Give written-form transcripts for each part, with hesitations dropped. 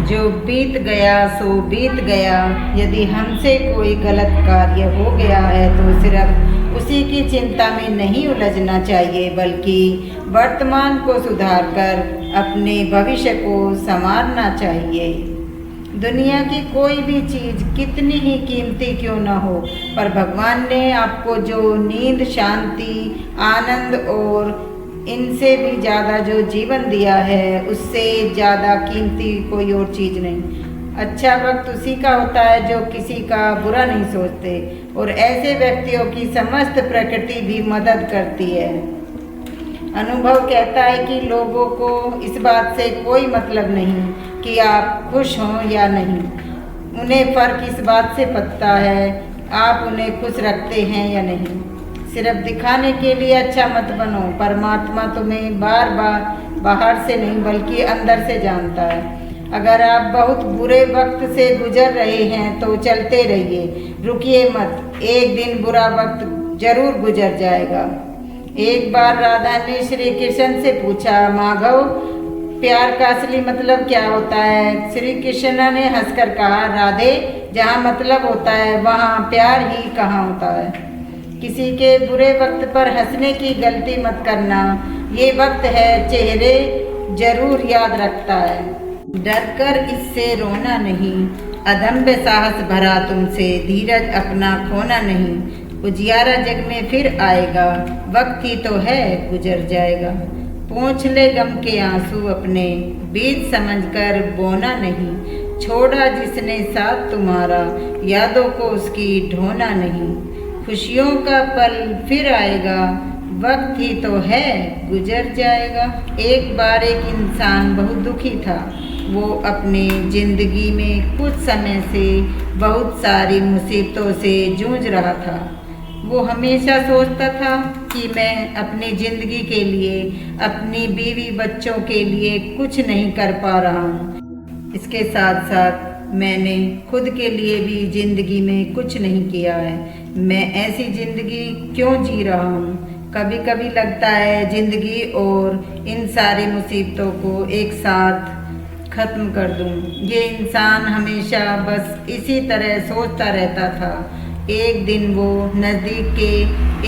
जो बीत गया सो बीत गया। यदि हमसे कोई गलत कार्य हो गया है तो सिर्फ उसी की चिंता में नहीं उलझना चाहिए, बल्कि वर्तमान को सुधारकर अपने भविष्य को संवारना चाहिए। दुनिया की कोई भी चीज़ कितनी ही कीमती क्यों न हो, पर भगवान ने आपको जो नींद, शांति, आनंद और इनसे भी ज़्यादा जो जीवन दिया है, उससे ज़्यादा कीमती कोई और चीज़ नहीं। अच्छा वक्त उसी का होता है जो किसी का बुरा नहीं सोचते, और ऐसे व्यक्तियों की समस्त प्रकृति भी मदद करती है। अनुभव कहता है कि लोगों को इस बात से कोई मतलब नहीं कि आप खुश हों या नहीं। उन्हें फ़र्क इस बात से पड़ता है आप उन्हें खुश रखते हैं या नहीं। सिर्फ दिखाने के लिए अच्छा मत बनो। परमात्मा तुम्हें बार बार बाहर से नहीं बल्कि अंदर से जानता है। अगर आप बहुत बुरे वक्त से गुजर रहे हैं तो चलते रहिए, रुकिए मत। एक दिन बुरा वक्त जरूर गुजर जाएगा। एक बार राधा ने श्री कृष्ण से पूछा, माधव प्यार का असली मतलब क्या होता है? श्री कृष्ण ने हंसकर कहा, राधे जहाँ मतलब होता है वहाँ प्यार ही कहाँ होता है। किसी के बुरे वक्त पर हंसने की गलती मत करना। ये वक्त है चेहरे जरूर याद रखता है। डरकर इससे रोना नहीं, अदम्य साहस भरा तुमसे धीरज अपना खोना नहीं। उजियारा जग में फिर आएगा, वक्त ही तो है गुजर जाएगा। पोंछ ले गम के आंसू अपने, बीज समझकर बोना नहीं। छोड़ा जिसने साथ तुम्हारा, यादों को उसकी ढोना नहीं। खुशियों का पल फिर आएगा, वक्त ही तो है गुजर जाएगा। एक बार एक इंसान बहुत दुखी था। वो अपने जिंदगी में कुछ समय से बहुत सारी मुसीबतों से जूझ रहा था। वो हमेशा सोचता था कि मैं अपनी ज़िंदगी के लिए, अपनी बीवी बच्चों के लिए कुछ नहीं कर पा रहा हूँ। इसके साथ साथ मैंने खुद के लिए भी ज़िंदगी में कुछ नहीं किया है। मैं ऐसी ज़िंदगी क्यों जी रहा हूँ? कभी कभी लगता है ज़िंदगी और इन सारी मुसीबतों को एक साथ ख़त्म कर दूँ। ये इंसान हमेशा बस इसी तरह सोचता रहता था। एक दिन वो नज़दीक के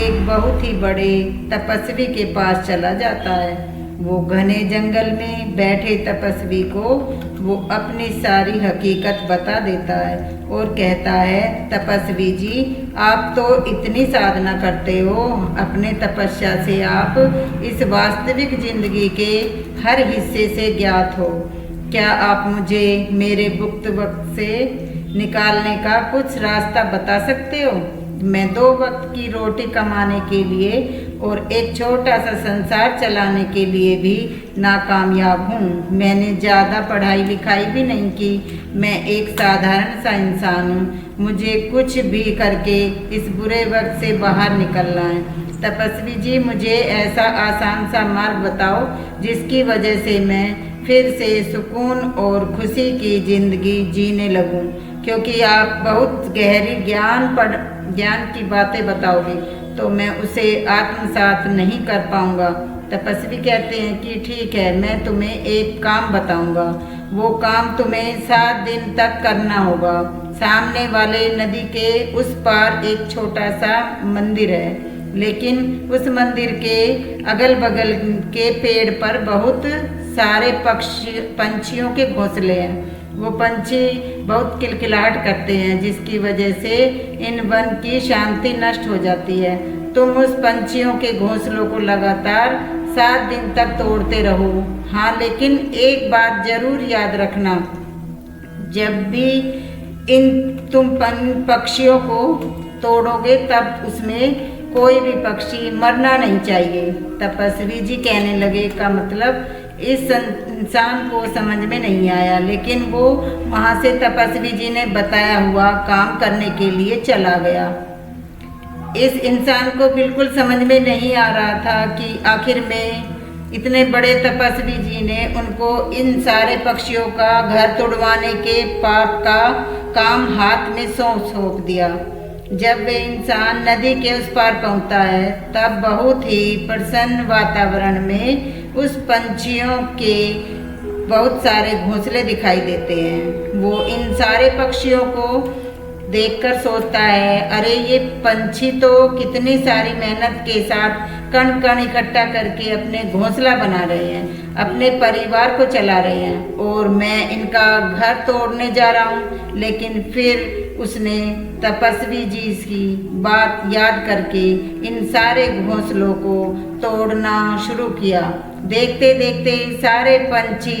एक बहुत ही बड़े तपस्वी के पास चला जाता है। वो घने जंगल में बैठे तपस्वी को वो अपनी सारी हकीकत बता देता है और कहता है, तपस्वी जी आप तो इतनी साधना करते हो, अपने तपस्या से आप इस वास्तविक जिंदगी के हर हिस्से से ज्ञात हो। क्या आप मुझे मेरे गुप्त वक्त से निकालने का कुछ रास्ता बता सकते हो? मैं 2 वक्त की रोटी कमाने के लिए और एक छोटा सा संसार चलाने के लिए भी नाकामयाब हूँ। मैंने ज़्यादा पढ़ाई लिखाई भी नहीं की। मैं एक साधारण सा इंसान हूँ। मुझे कुछ भी करके इस बुरे वक्त से बाहर निकलना है। तपस्वी जी मुझे ऐसा आसान सा मार्ग बताओ जिसकी वजह से मैं फिर से सुकून और खुशी की ज़िंदगी जीने लगूं। क्योंकि आप बहुत गहरी ज्ञान की बातें बताओगे तो मैं उसे आत्मसात नहीं कर पाऊंगा। तपस्वी कहते हैं कि ठीक है, मैं तुम्हें एक काम बताऊंगा। वो काम तुम्हें 7 दिन तक करना होगा। सामने वाले नदी के उस पार एक छोटा सा मंदिर है, लेकिन उस मंदिर के अगल बगल के पेड़ पर बहुत सारे पंछियों के घोंसले हैं। वो पंछी बहुत किलकिलाहट करते हैं, जिसकी वजह से इन वन की शांति नष्ट हो जाती है। तुम उस पंछियों के घोंसलों को लगातार 7 दिन तक तोड़ते रहो। हाँ, लेकिन एक बात जरूर याद रखना, जब भी तुम पक्षियों को तोड़ोगे तब उसमें कोई भी पक्षी मरना नहीं चाहिए। तपस्वी जी कहने लगे, का मतलब इस इंसान को समझ में नहीं आया, लेकिन वो वहाँ से तपस्वी जी ने बताया हुआ काम करने के लिए चला गया। इस इंसान को बिल्कुल समझ में नहीं आ रहा था कि आखिर में इतने बड़े तपस्वी जी ने उनको इन सारे पक्षियों का घर तोड़वाने के पाप का काम हाथ में सौंप दिया। जब वे इंसान नदी के उस पार पहुंचता है तब बहुत ही प्रसन्न वातावरण में उस पंछियों के बहुत सारे घोंसले दिखाई देते हैं। वो इन सारे पक्षियों को देखकर सोचता है, अरे ये पंछी तो कितनी सारी मेहनत के साथ कण कण इकट्ठा करके अपने घोंसला बना रहे हैं, अपने परिवार को चला रहे हैं, और मैं इनका घर तोड़ने जा रहा हूँ। लेकिन फिर उसने तपस्वी जी की बात याद करके इन सारे घोंसलों को तोड़ना शुरू किया। देखते देखते सारे पंछी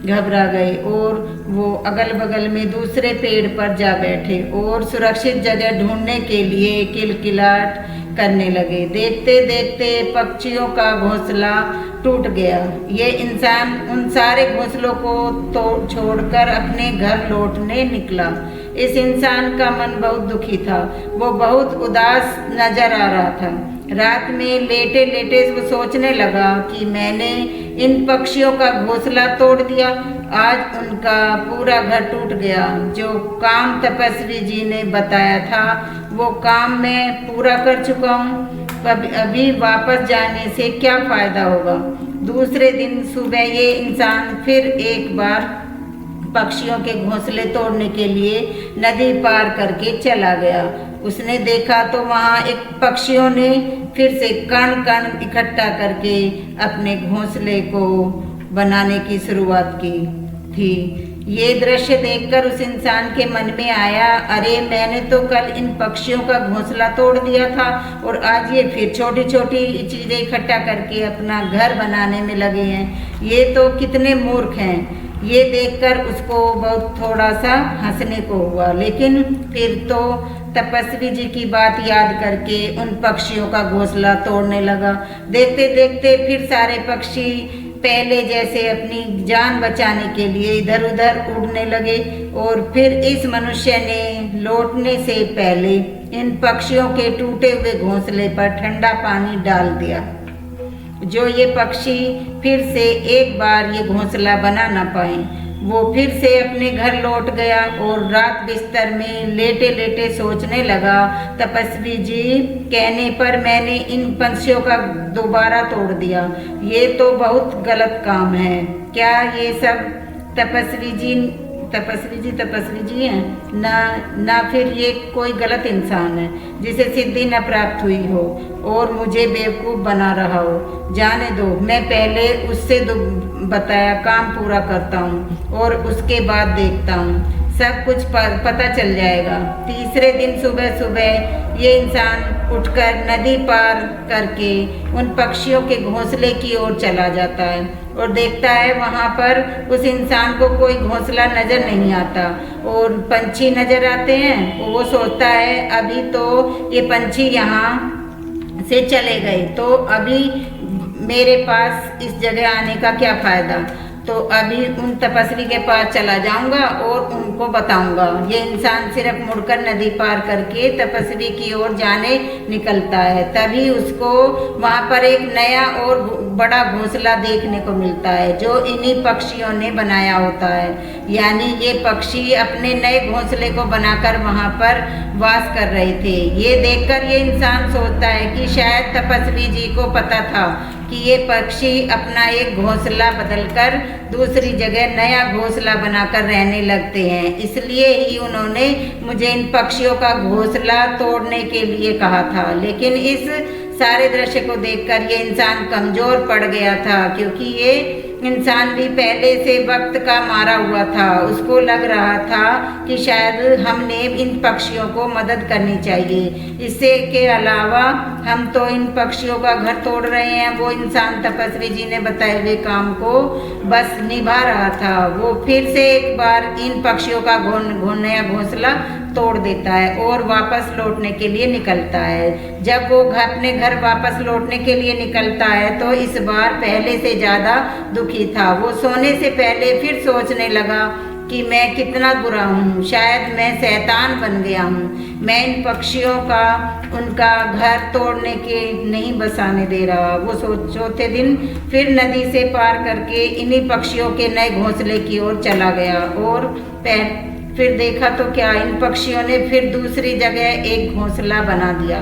घबरा गए और वो अगल बगल में दूसरे पेड़ पर जा बैठे और सुरक्षित जगह ढूंढने के लिए किलकिलाहट करने लगे। देखते देखते पक्षियों का घोंसला टूट गया। ये इंसान उन सारे घोंसलों को छोड़कर अपने घर लौटने निकला। इस इंसान का मन बहुत दुखी था, वो बहुत उदास नजर आ रहा था। रात में लेटे लेटे वो सोचने लगा कि मैंने इन पक्षियों का घोंसला तोड़ दिया, आज उनका पूरा घर टूट गया। जो काम तपस्वी जी ने बताया था वो काम मैं पूरा कर चुका हूँ, अभी वापस जाने से क्या फायदा होगा। दूसरे दिन सुबह ये इंसान फिर एक बार पक्षियों के घोंसले तोड़ने के लिए नदी पार करके चला गया। उसने देखा तो वहाँ एक पक्षियों ने फिर से कण कण इकट्ठा करके अपने घोंसले को बनाने की शुरुआत की थी। ये दृश्य देखकर उस इंसान के मन में आया, अरे मैंने तो कल इन पक्षियों का घोंसला तोड़ दिया था और आज ये फिर छोटी छोटी चीज़ें इकट्ठा करके अपना घर बनाने में लगे हैं। ये तो कितने मूर्ख हैं। ये देखकर उसको बहुत थोड़ा सा हंसने को हुआ, लेकिन फिर तो तपस्वी जी की बात याद करके उन पक्षियों का घोंसला तोड़ने लगा। देखते देखते फिर सारे पक्षी पहले जैसे अपनी जान बचाने के लिए इधर उधर उड़ने लगे और फिर इस मनुष्य ने लौटने से पहले इन पक्षियों के टूटे हुए घोंसले पर ठंडा पानी डाल दिया, जो ये पक्षी फिर से एक बार ये घोंसला बना ना पाए। वो फिर से अपने घर लौट गया और रात बिस्तर में लेटे लेटे सोचने लगा, तपस्वी जी कहने पर मैंने इन पंछियों का दोबारा तोड़ दिया, ये तो बहुत गलत काम है। क्या ये सब तपस्वी जी हैं ना फिर ये कोई गलत इंसान है जिसे सिद्धि न प्राप्त हुई हो और मुझे बेवकूफ़ बना रहा हो। जाने दो, मैं पहले उससे बताया काम पूरा करता हूँ और उसके बाद देखता हूँ, सब कुछ पता चल जाएगा। तीसरे दिन सुबह सुबह ये इंसान उठकर नदी पार करके उन पक्षियों के घोंसले की ओर चला जाता है और देखता है वहाँ पर उस इंसान को कोई घोंसला नज़र नहीं आता और पंछी नज़र आते हैं। वो सोचता है अभी तो ये पंछी यहाँ से चले गए तो अभी मेरे पास इस जगह आने का क्या फ़ायदा, तो अभी उन तपस्वी के पास चला जाऊंगा और उनको बताऊंगा। ये इंसान सिर्फ मुड़कर नदी पार करके तपस्वी की ओर जाने निकलता है। तभी उसको वहाँ पर एक नया और बड़ा घोंसला देखने को मिलता है जो इन्हीं पक्षियों ने बनाया होता है। यानी ये पक्षी अपने नए घोंसले को बनाकर वहाँ पर वास कर रहे थे। ये देखकर ये इंसान सोचता है कि शायद तपस्वी जी को पता था कि ये पक्षी अपना एक घोंसला बदलकर दूसरी जगह नया घोंसला बनाकर रहने लगते हैं, इसलिए ही उन्होंने मुझे इन पक्षियों का घोंसला तोड़ने के लिए कहा था। लेकिन इस सारे दृश्य को देखकर ये इंसान कमज़ोर पड़ गया था, क्योंकि ये इंसान भी पहले से वक्त का मारा हुआ था। उसको लग रहा था कि शायद हमने इन पक्षियों को मदद करनी चाहिए। इससे के अलावा हम तो इन पक्षियों का घर तोड़ रहे हैं। वो इंसान तपस्वी जी ने बताए हुए काम को बस निभा रहा था। वो फिर से एक बार इन पक्षियों का नया घोंसला तोड़ देता है और वापस लौटने के लिए निकलता है। जब वो अपने घर वापस लौटने के लिए निकलता है तो इस बार पहले से ज़्यादा दुखी था। वो सोने से पहले फिर सोचने लगा कि मैं कितना बुरा हूँ, शायद मैं शैतान बन गया हूँ। मैं इन पक्षियों का उनका घर तोड़ने के नहीं बसाने दे रहा। वो चौथे दिन फिर नदी से पार करके इन्हीं पक्षियों के नए घोंसले की ओर चला गया और फिर देखा तो क्या, इन पक्षियों ने फिर दूसरी जगह एक घोंसला बना दिया।